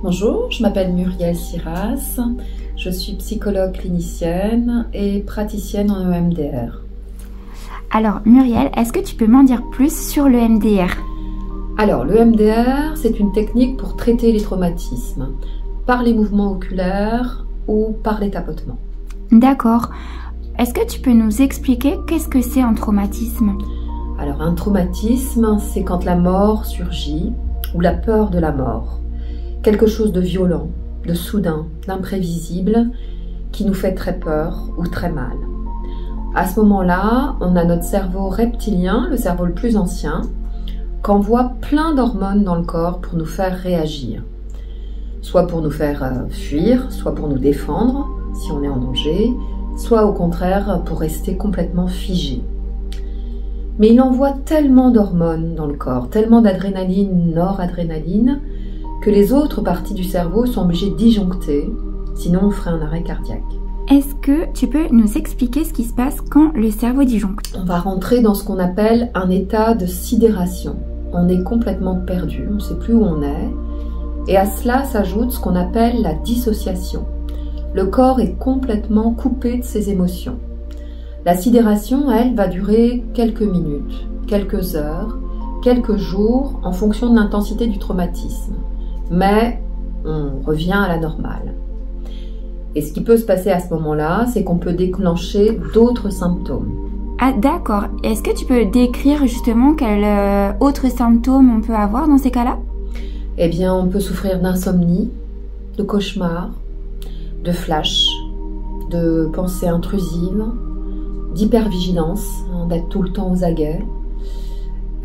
Bonjour, je m'appelle Muriel Siras, je suis psychologue clinicienne et praticienne en EMDR. Alors Muriel, est-ce que tu peux m'en dire plus sur le MDR? Alors le MDR, c'est une technique pour traiter les traumatismes par les mouvements oculaires ou par les tapotements. D'accord. Est-ce que tu peux nous expliquer qu'est-ce que c'est un traumatisme? Alors un traumatisme, c'est quand la mort surgit ou la peur de la mort. Quelque chose de violent, de soudain, d'imprévisible qui nous fait très peur ou très mal. À ce moment-là, on a notre cerveau reptilien, le cerveau le plus ancien, qu'envoie plein d'hormones dans le corps pour nous faire réagir. Soit pour nous faire fuir, soit pour nous défendre si on est en danger, soit au contraire pour rester complètement figé. Mais il envoie tellement d'hormones dans le corps, tellement d'adrénaline, noradrénaline, que les autres parties du cerveau sont obligées de disjoncter, sinon on ferait un arrêt cardiaque. Est-ce que tu peux nous expliquer ce qui se passe quand le cerveau disjoncte? On va rentrer dans ce qu'on appelle un état de sidération. On est complètement perdu, on ne sait plus où on est. Et à cela s'ajoute ce qu'on appelle la dissociation. Le corps est complètement coupé de ses émotions. La sidération, elle, va durer quelques minutes, quelques heures, quelques jours en fonction de l'intensité du traumatisme. Mais on revient à la normale. Et ce qui peut se passer à ce moment-là, c'est qu'on peut déclencher d'autres symptômes. Ah d'accord. Est-ce que tu peux décrire justement quels autres symptômes on peut avoir dans ces cas-là? Eh bien, on peut souffrir d'insomnie, de cauchemars, de flashs, de pensées intrusives, d'hypervigilance, d'être tout le temps aux aguets.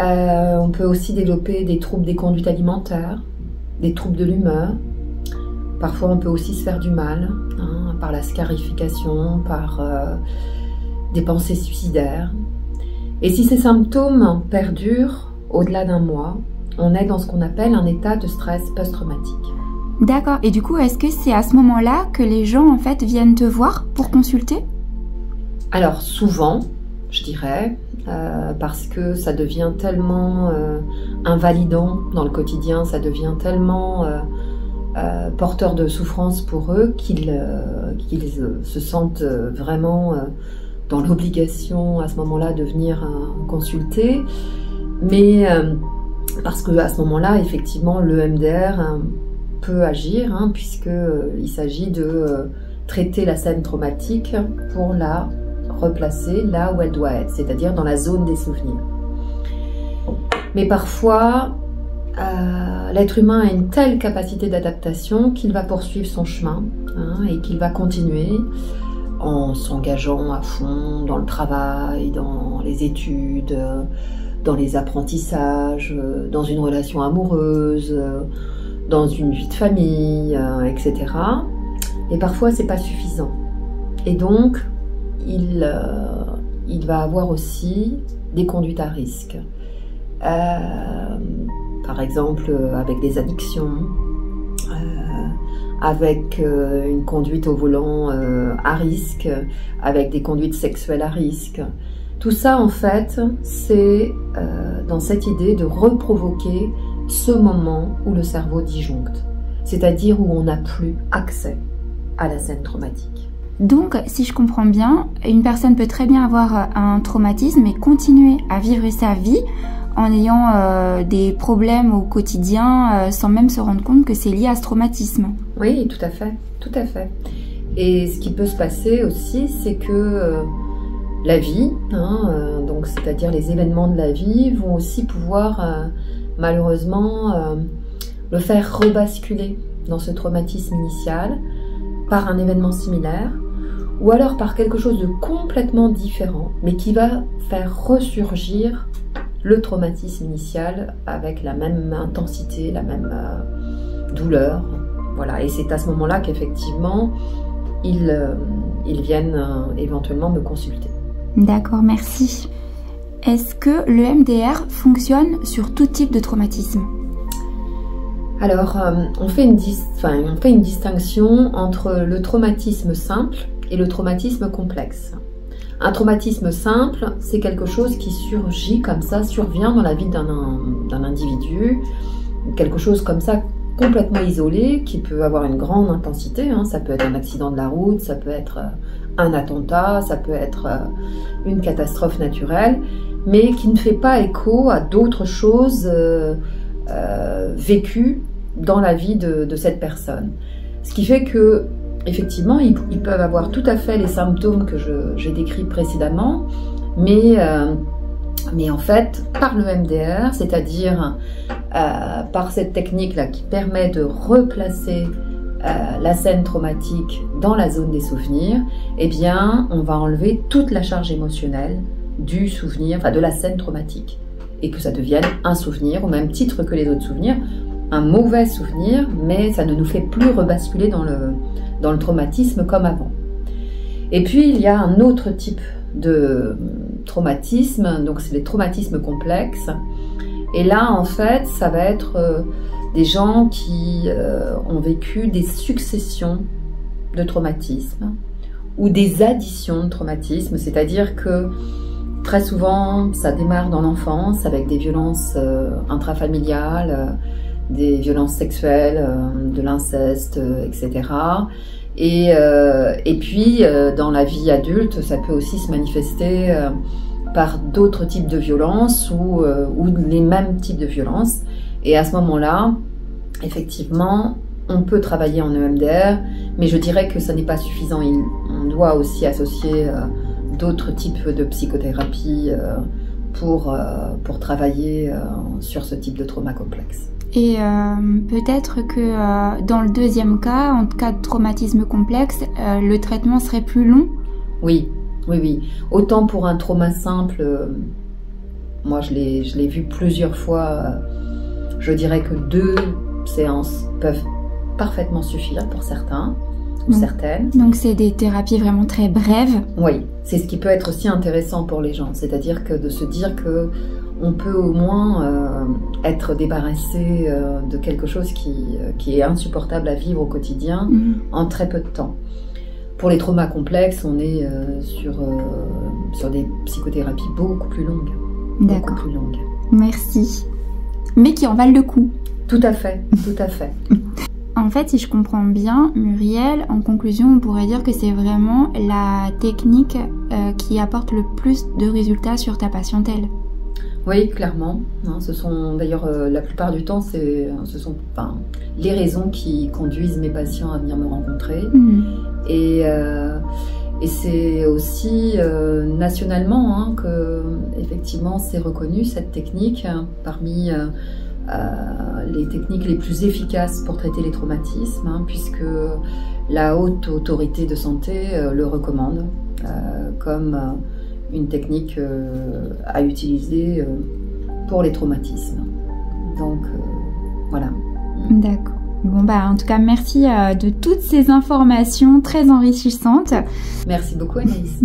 On peut aussi développer des troubles des conduites alimentaires, des troubles de l'humeur. Parfois, on peut aussi se faire du mal, par la scarification, par des pensées suicidaires. Et si ces symptômes perdurent au-delà d'un mois, on est dans ce qu'on appelle un état de stress post-traumatique. D'accord. Et du coup, est-ce que c'est à ce moment-là que les gens, en fait, viennent te voir pour consulter? Alors, souvent, je dirais, parce que ça devient tellement invalidant dans le quotidien, ça devient tellement porteur de souffrance pour eux qu'ils se sentent vraiment dans l'obligation à ce moment-là de venir consulter. Mais parce qu'à ce moment-là, effectivement, le MDR peut agir, puisqu'il s'agit de traiter la scène traumatique pour la replacer là où elle doit être, c'est-à-dire dans la zone des souvenirs. Mais parfois, l'être humain a une telle capacité d'adaptation qu'il va poursuivre son chemin et qu'il va continuer en s'engageant à fond dans le travail, dans les études, dans les apprentissages, dans une relation amoureuse, dans une vie de famille, etc. Et parfois, c'est pas suffisant. Et donc, il va avoir aussi des conduites à risque. Par exemple, avec des addictions, avec une conduite au volant à risque, avec des conduites sexuelles à risque. Tout ça, en fait, c'est dans cette idée de reprovoquer ce moment où le cerveau disjoncte, c'est-à-dire où on n'a plus accès à la scène traumatique. Donc, si je comprends bien, une personne peut très bien avoir un traumatisme et continuer à vivre sa vie en ayant des problèmes au quotidien sans même se rendre compte que c'est lié à ce traumatisme. Oui, tout à fait, tout à fait. Et ce qui peut se passer aussi, c'est que la vie, donc c'est-à-dire les événements de la vie, vont aussi pouvoir malheureusement le faire rebasculer dans ce traumatisme initial par un événement similaire, ou alors par quelque chose de complètement différent, mais qui va faire ressurgir le traumatisme initial avec la même intensité, la même douleur. Voilà. Et c'est à ce moment-là qu'effectivement, ils viennent éventuellement me consulter. D'accord, merci. Est-ce que le MDR fonctionne sur tout type de traumatisme? Alors, on fait une distinction entre le traumatisme simple et le traumatisme complexe. Un traumatisme simple, c'est quelque chose qui surgit comme ça, survient dans la vie d'un individu, quelque chose comme ça complètement isolé, qui peut avoir une grande intensité, hein. Ça peut être un accident de la route, ça peut être un attentat, ça peut être une catastrophe naturelle, mais qui ne fait pas écho à d'autres choses vécues dans la vie de cette personne. Ce qui fait que, effectivement, ils peuvent avoir tout à fait les symptômes que j'ai décrits précédemment, mais en fait, par le MDR, c'est-à-dire par cette technique-là qui permet de replacer la scène traumatique dans la zone des souvenirs, eh bien, on va enlever toute la charge émotionnelle du souvenir, enfin de la scène traumatique, et que ça devienne un souvenir, au même titre que les autres souvenirs, un mauvais souvenir, mais ça ne nous fait plus rebasculer dans le traumatisme comme avant. Et puis, il y a un autre type de traumatisme, donc c'est les traumatismes complexes. Et là, en fait, ça va être des gens qui ont vécu des successions de traumatismes ou des additions de traumatismes, c'est-à-dire que très souvent, ça démarre dans l'enfance avec des violences intrafamiliales, des violences sexuelles, de l'inceste, etc. Et puis, dans la vie adulte, ça peut aussi se manifester par d'autres types de violences ou les mêmes types de violences. Et à ce moment-là, effectivement, on peut travailler en EMDR, mais je dirais que ça n'est pas suffisant. On doit aussi associer d'autres types de psychothérapie pour travailler sur ce type de trauma complexe. Et peut-être que dans le deuxième cas, en cas de traumatisme complexe, le traitement serait plus long? Oui. Autant pour un trauma simple, moi je l'ai vu plusieurs fois, je dirais que 2 séances peuvent parfaitement suffire pour certains ou certaines. Donc c'est des thérapies vraiment très brèves? Oui, c'est ce qui peut être aussi intéressant pour les gens, c'est-à-dire que de se dire que on peut au moins être débarrassé de quelque chose qui est insupportable à vivre au quotidien en très peu de temps. Pour les traumas complexes, on est sur des psychothérapies beaucoup plus longues. D'accord. Beaucoup plus longues. Merci. Mais qui en valent le coup. Tout à fait, tout à fait. En fait, si je comprends bien, Muriel, en conclusion, on pourrait dire que c'est vraiment la technique qui apporte le plus de résultats sur ta patientèle. Oui, clairement. Ce sont d'ailleurs la plupart du temps, ce sont les raisons qui conduisent mes patients à venir me rencontrer. Et c'est aussi nationalement que effectivement c'est reconnu cette technique parmi les techniques les plus efficaces pour traiter les traumatismes, puisque la haute autorité de santé le recommande comme une technique à utiliser pour les traumatismes. Donc voilà. D'accord. Bon en tout cas merci de toutes ces informations très enrichissantes. Merci beaucoup Anaïs.